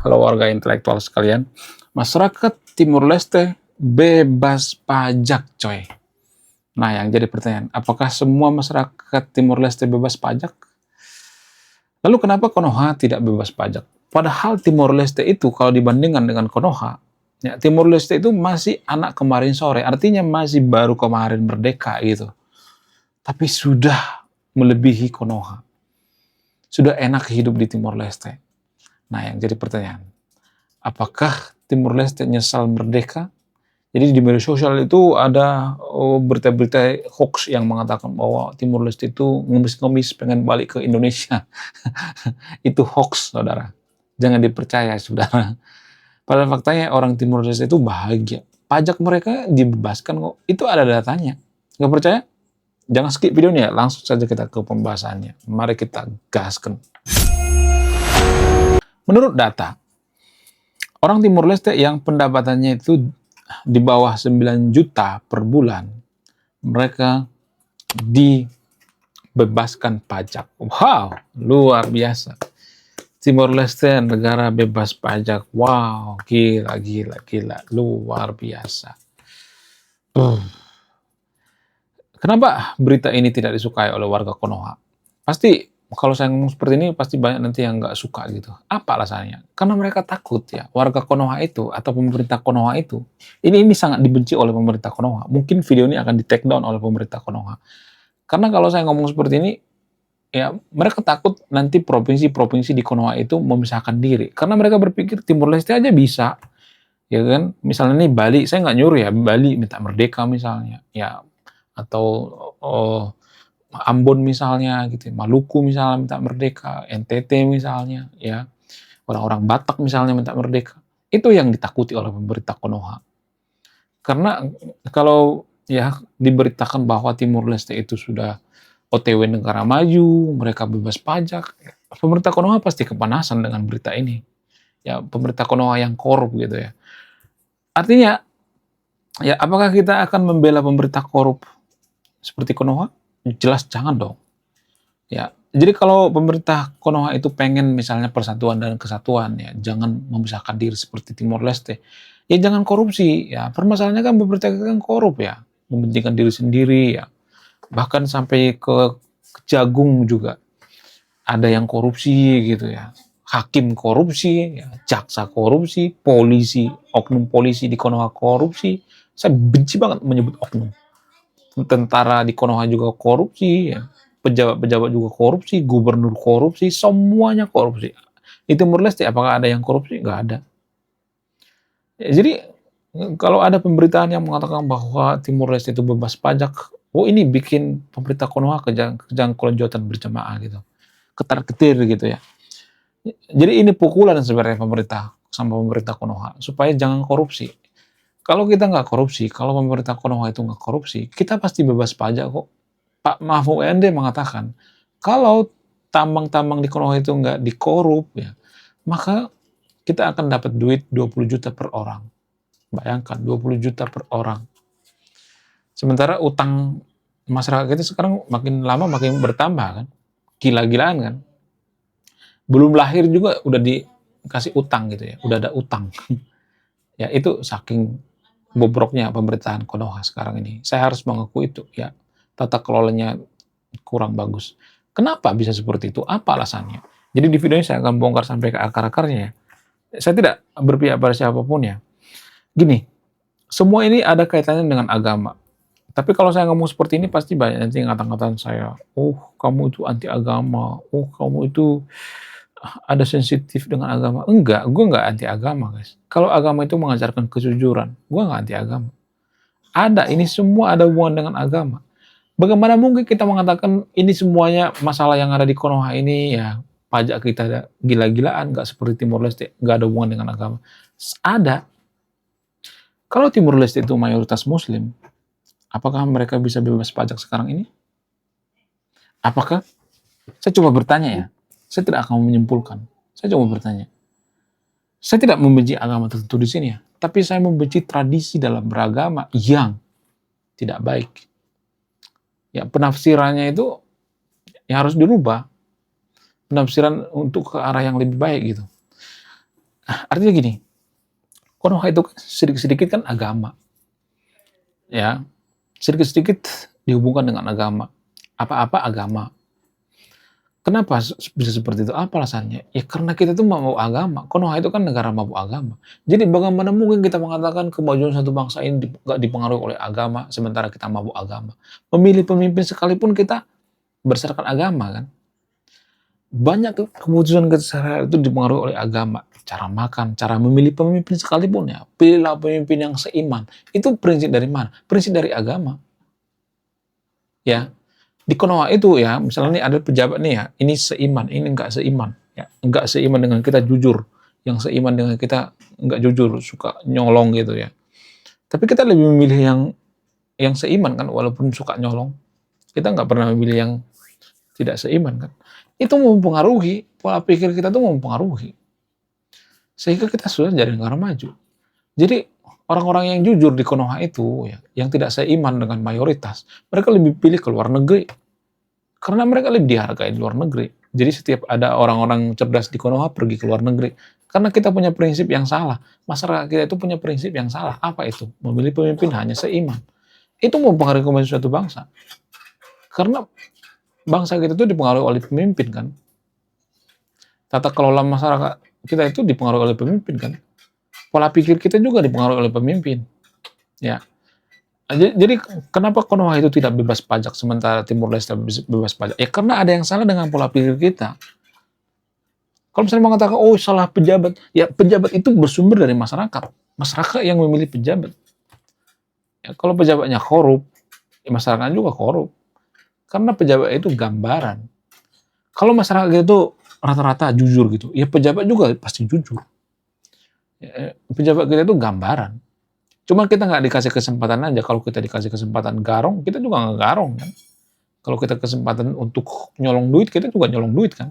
Halo warga intelektual sekalian, masyarakat Timur Leste bebas pajak coy. Nah yang jadi pertanyaan, apakah semua masyarakat Timur Leste bebas pajak? Lalu kenapa Konoha tidak bebas pajak? Padahal Timur Leste itu kalau dibandingkan dengan Konoha, ya, Timur Leste itu masih anak kemarin sore, artinya masih baru kemarin merdeka gitu. Tapi sudah melebihi Konoha. Sudah enak hidup di Timur Leste. Nah yang jadi pertanyaan, apakah Timur Leste nyesal merdeka? Jadi di media sosial itu ada berita-berita hoax yang mengatakan bahwa Timur Leste itu ngemis-ngemis pengen balik ke Indonesia. Itu hoax, saudara. Jangan dipercaya, saudara. Pada faktanya orang Timur Leste itu bahagia. Pajak mereka dibebaskan kok. Itu ada datanya. Nggak percaya? Jangan skip videonya, langsung saja kita ke pembahasannya. Mari kita gaskan. Menurut data, orang Timur Leste yang pendapatannya itu di bawah 9 juta per bulan, mereka dibebaskan pajak. Wow, luar biasa. Timor Leste negara bebas pajak. Wow, gila, luar biasa. Kenapa berita ini tidak disukai oleh warga Konoha? Pasti kalau saya ngomong seperti ini pasti banyak nanti yang nggak suka gitu. Apa alasannya? Karena mereka takut ya, warga Konoha itu atau pemerintah Konoha itu, ini sangat dibenci oleh pemerintah Konoha. Mungkin video ini akan di take down oleh pemerintah Konoha. Karena kalau saya ngomong seperti ini, ya mereka takut nanti provinsi-provinsi di Konoha itu memisahkan diri. Karena mereka berpikir Timur Leste aja bisa, ya kan? Misalnya nih Bali, saya nggak nyuruh ya, Bali minta merdeka misalnya, ya atau Ambon misalnya gitu, Maluku misalnya minta merdeka, NTT misalnya, ya orang-orang Batak misalnya minta merdeka. Itu yang ditakuti oleh pemerintah Konoha. Karena kalau ya diberitakan bahwa Timur Leste itu sudah OTW negara maju, mereka bebas pajak, pemerintah Konoha pasti kepanasan dengan berita ini. Ya pemerintah Konoha yang korup gitu ya. Artinya, ya apakah kita akan membela pemerintah korup seperti Konoha? Jelas jangan dong. Ya, jadi kalau pemerintah Konoha itu pengen misalnya persatuan dan kesatuan, ya jangan memisahkan diri seperti Timor Leste. Ya jangan korupsi, ya permasalahannya kan pemerintah kan korup ya, mementingkan diri sendiri ya. Bahkan sampai ke Jagung juga ada yang korupsi gitu ya. Hakim korupsi, ya, jaksa korupsi, polisi, oknum polisi di Konoha korupsi. Saya benci banget menyebut oknum. Tentara di Konoha juga korupsi, ya. Pejabat-pejabat juga korupsi, gubernur korupsi, semuanya korupsi. Di Timur Leste apakah ada yang korupsi? Nggak ada. Ya, jadi kalau ada pemberitaan yang mengatakan bahwa Timur Leste itu bebas pajak, oh ini bikin pemerintah Konoha kejang kelonjotan berjamaah gitu, ketar-ketir gitu ya. Jadi ini pukulan sebenarnya pemerintah sama pemerintah Konoha supaya jangan korupsi. Kalau kita nggak korupsi, kalau pemerintah Konoha itu nggak korupsi, kita pasti bebas pajak kok. Pak Mahfud MD mengatakan, kalau tambang-tambang di Konoha itu nggak dikorup, ya, maka kita akan dapat duit 20 juta per orang. Bayangkan, 20 juta per orang. Sementara utang masyarakat itu sekarang makin lama makin bertambah kan. Gila-gilaan kan. Belum lahir juga udah dikasih utang gitu ya, udah ada utang. Ya itu saking bobroknya pemerintahan Konoha sekarang ini. Saya harus mengaku itu ya, tata kelolanya kurang bagus. Kenapa bisa seperti itu? Apa alasannya? Jadi di video ini saya akan bongkar sampai ke akar-akarnya. Saya tidak berpihak pada siapapun ya. Gini, semua ini ada kaitannya dengan agama. Tapi kalau saya ngomong seperti ini pasti banyak nanti ngata-ngatain saya, oh kamu itu anti agama, oh kamu itu ada sensitif dengan agama. Enggak, gue nggak anti agama guys. Kalau agama itu mengajarkan kejujuran, gue nggak anti agama. Ada, ini semua ada hubungan dengan agama. Bagaimana mungkin kita mengatakan ini semuanya masalah yang ada di Konoha ini ya pajak kita gila-gilaan, nggak seperti Timor Leste, nggak ada hubungan dengan agama. Ada. Kalau Timor Leste itu mayoritas Muslim, apakah mereka bisa bebas pajak sekarang ini? Apakah? Saya coba bertanya ya. Saya tidak akan menyimpulkan. Saya coba bertanya. Saya tidak membenci agama tertentu di sini ya, tapi saya membenci tradisi dalam beragama yang tidak baik. Ya, penafsirannya itu ya harus dirubah. Penafsiran untuk ke arah yang lebih baik gitu. Artinya gini, Konoha itu kan sedikit-sedikit kan agama, ya. Sedikit-sedikit dihubungkan dengan agama. Apa-apa agama. Kenapa bisa seperti itu? Apa alasannya? Ya karena kita itu mau agama. Konoha itu kan negara mabuk agama. Jadi bagaimana mungkin kita mengatakan kemajuan satu bangsa ini nggak dipengaruhi oleh agama, sementara kita mabuk agama. Memilih pemimpin sekalipun kita berdasarkan agama kan. Banyak keputusan kita itu dipengaruhi oleh agama. Cara makan, cara memilih pemimpin sekalipun ya. Pilihlah pemimpin yang seiman. Itu prinsip dari mana? Prinsip dari agama. Ya, di Konoha itu ya, misalnya nih ada pejabat nih ya, ini seiman, ini enggak seiman. Ya, enggak seiman dengan kita jujur. Yang seiman dengan kita enggak jujur, suka nyolong gitu ya. Tapi kita lebih memilih yang seiman kan, walaupun suka nyolong. Kita nggak pernah memilih yang tidak seiman kan. Itu mempengaruhi, pola pikir kita tuh mempengaruhi. Sehingga kita sudah jadi negara maju. Jadi orang-orang yang jujur di Konoha itu, ya, yang tidak seiman dengan mayoritas, mereka lebih pilih ke luar negeri. Karena mereka lebih dihargai di luar negeri. Jadi setiap ada orang-orang cerdas di Konoha pergi ke luar negeri. Karena kita punya prinsip yang salah. Masyarakat kita itu punya prinsip yang salah. Apa itu? Memilih pemimpin hanya seiman. Itu mempengaruhi kemajuan suatu bangsa. Karena bangsa kita itu dipengaruhi oleh pemimpin kan. Tata kelola masyarakat kita itu dipengaruhi oleh pemimpin kan. Pola pikir kita juga dipengaruhi oleh pemimpin. Ya. Jadi kenapa Konoha itu tidak bebas pajak sementara Timur Leste bebas pajak? Ya karena ada yang salah dengan pola pikir kita. Kalau misalnya mengatakan, oh salah pejabat, ya pejabat itu bersumber dari masyarakat. Masyarakat yang memilih pejabat. Ya, kalau pejabatnya korup, ya masyarakat juga korup. Karena pejabat itu gambaran. Kalau masyarakat itu rata-rata jujur gitu, ya pejabat juga pasti jujur. Ya, pejabat kita itu gambaran. Cuma kita nggak dikasih kesempatan aja. Kalau kita dikasih kesempatan garong, kita juga nggak garong kan. Kalau kita kesempatan untuk nyolong duit, kita juga nyolong duit kan.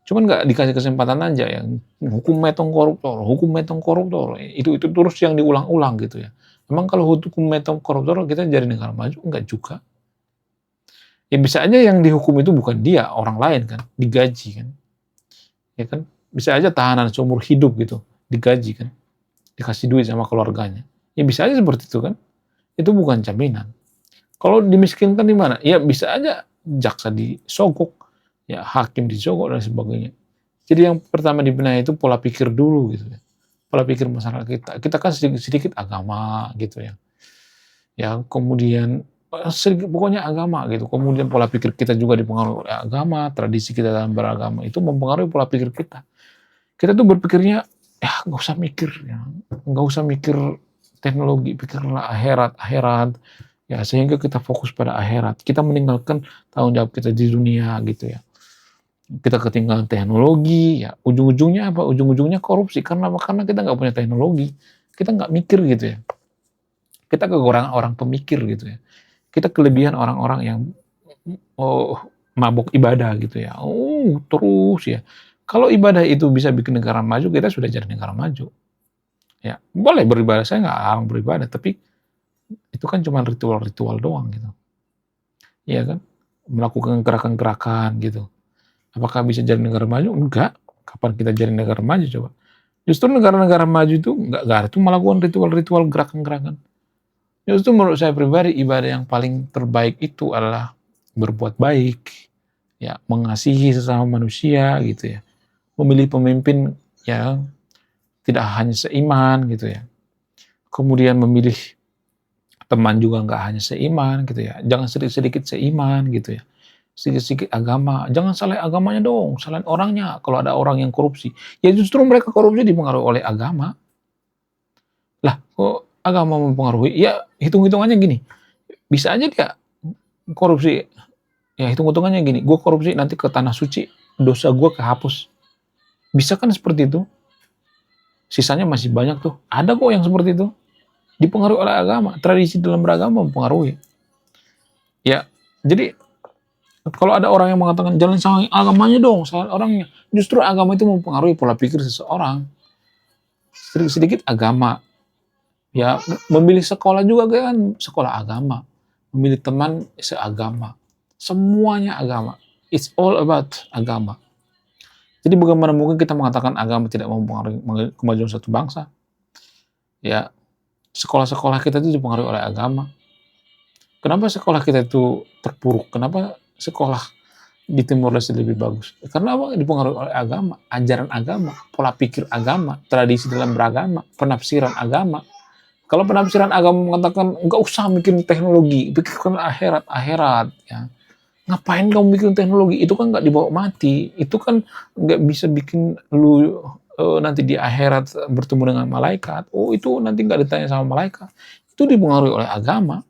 Cuman nggak dikasih kesempatan aja yang hukum metong koruptor. Itu terus yang diulang-ulang gitu ya. Memang kalau hukum metong koruptor kita jadi negara maju? Enggak juga. Ya bisa aja yang dihukum itu bukan dia, orang lain kan, digaji kan. Ya kan? Bisa aja tahanan seumur hidup gitu, digaji kan. Dikasih duit sama keluarganya. Ya bisa aja seperti itu kan. Itu bukan jaminan. Kalau dimiskinkan di mana? Ya bisa aja jaksa disogok, ya hakim disogok dan sebagainya. Jadi yang pertama dibenahi itu pola pikir dulu gitu ya. Pola pikir masyarakat kita. Kita kan sedikit-sedikit agama gitu ya. Ya kemudian sedikit, pokoknya agama gitu. Kemudian pola pikir kita juga dipengaruhi oleh agama, tradisi kita dalam beragama itu mempengaruhi pola pikir kita. Kita tuh berpikirnya ya nggak usah mikir, ya nggak usah mikir teknologi, pikirlah akhirat, ya sehingga kita fokus pada akhirat. Kita meninggalkan tanggung jawab kita di dunia gitu ya. Kita ketinggalan teknologi, ya ujung-ujungnya apa? Ujung-ujungnya korupsi karena kita nggak punya teknologi, kita nggak mikir gitu ya. Kita kekurangan orang pemikir gitu ya. Kita kelebihan orang-orang yang mabuk ibadah gitu ya. Terus ya. Kalau ibadah itu bisa bikin negara maju, kita sudah jadi negara maju. Ya, boleh beribadah, saya nggak larang beribadah, tapi itu kan cuma ritual-ritual doang gitu. Iya kan? Melakukan gerakan-gerakan gitu. Apakah bisa jadi negara maju? Enggak. Kapan kita jadi negara maju coba? Justru negara-negara maju itu enggak itu melakukan ritual-ritual gerakan-gerakan. Justru menurut saya pribadi ibadah yang paling terbaik itu adalah berbuat baik, ya mengasihi sesama manusia gitu ya, memilih pemimpin yang tidak hanya seiman gitu ya, kemudian memilih teman juga nggak hanya seiman gitu ya, jangan sedikit-sedikit seiman gitu ya, sedikit-sedikit agama, jangan salah agamanya dong, salahin orangnya. Kalau ada orang yang korupsi, ya justru mereka korupsi dipengaruhi oleh agama. Lah, kok agama mempengaruhi? Ya hitung-hitungannya gini, bisa aja dia korupsi. Ya hitung-hitungannya gini, gue korupsi nanti ke tanah suci, dosa gue kehapus. Bisa kan seperti itu? Sisanya masih banyak tuh. Ada kok yang seperti itu. Dipengaruhi oleh agama. Tradisi dalam beragama mempengaruhi. Ya, jadi kalau ada orang yang mengatakan jangan salah agamanya dong, salah orangnya. Justru agama itu mempengaruhi pola pikir seseorang. Sedikit-sedikit agama. Ya, memilih sekolah juga kan sekolah agama. Memilih teman seagama. Semuanya agama. It's all about agama. Jadi bagaimana mungkin kita mengatakan agama tidak mempengaruhi kemajuan suatu bangsa? Ya, sekolah-sekolah kita itu dipengaruhi oleh agama. Kenapa sekolah kita itu terpuruk? Kenapa sekolah di Timor Leste lebih bagus? Karena apa? Dipengaruhi oleh agama, ajaran agama, pola pikir agama, tradisi dalam beragama, penafsiran agama. Kalau penafsiran agama mengatakan nggak usah bikin teknologi, pikirkan akhirat, ya. Ngapain kamu bikin teknologi? Itu kan nggak dibawa mati. Itu kan nggak bisa bikin lu nanti di akhirat bertemu dengan malaikat. Oh, itu nanti nggak ditanya sama malaikat. Itu dipengaruhi oleh agama.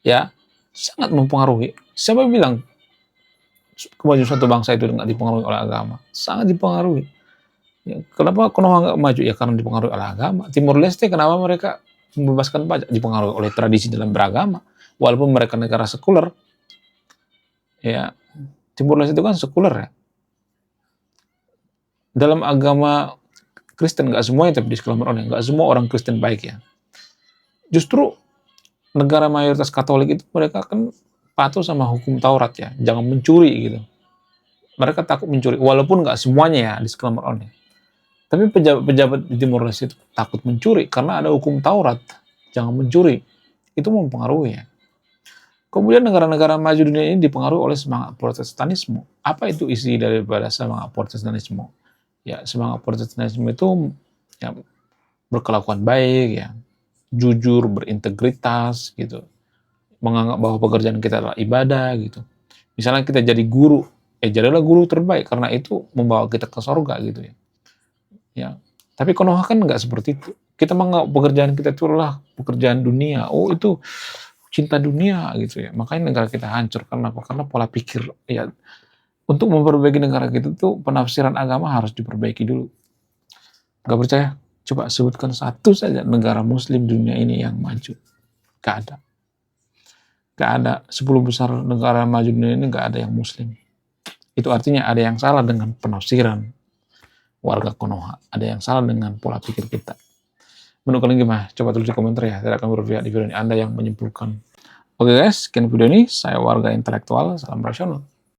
Ya, sangat mempengaruhi. Siapa bilang kemajuan suatu bangsa itu nggak dipengaruhi oleh agama? Sangat dipengaruhi. Ya, kenapa Konoha nggak maju? Ya karena dipengaruhi oleh agama. Timor Leste kenapa mereka membebaskan pajak? Dipengaruhi oleh tradisi dalam beragama. Walaupun mereka negara sekuler, ya Timor Leste itu kan sekuler ya. Dalam agama Kristen nggak semuanya, tapi disclaimer oleh nggak semua orang Kristen baik ya. Justru negara mayoritas Katolik itu mereka kan patuh sama hukum Taurat ya, jangan mencuri gitu. Mereka takut mencuri, walaupun nggak semuanya ya, disclaimer on ya. Tapi pejabat-pejabat di Timor Leste itu takut mencuri karena ada hukum Taurat, jangan mencuri. Itu mempengaruhi ya. Kemudian negara-negara maju dunia ini dipengaruhi oleh semangat Protestanisme. Apa itu isi daripada semangat Protestanisme? Ya, semangat Protestanisme itu ya, berkelakuan baik ya, jujur, berintegritas gitu, menganggap bahwa pekerjaan kita adalah ibadah gitu. Misalnya kita jadi guru, jadilah guru terbaik karena itu membawa kita ke sorga gitu ya. Ya, tapi Konoha kan nggak seperti itu. Kita menganggap pekerjaan kita itu adalah pekerjaan dunia. Oh, itu cinta dunia gitu ya. Makanya negara kita hancur. Karena apa? Karena pola pikir ya. Untuk memperbaiki negara kita tuh penafsiran agama harus diperbaiki dulu. Gak percaya? Coba sebutkan satu saja negara muslim dunia ini yang maju. Gak ada. Gak ada. 10 besar negara maju dunia ini gak ada yang muslim. Itu artinya ada yang salah dengan penafsiran warga Konoha. Ada yang salah dengan pola pikir kita. Menurut kalian gimana? Coba tulis di komentar ya. Saya akan berpihak di video ini. Anda yang menyimpulkan. Oke guys, sekian video ini. Saya warga intelektual. Salam rasional.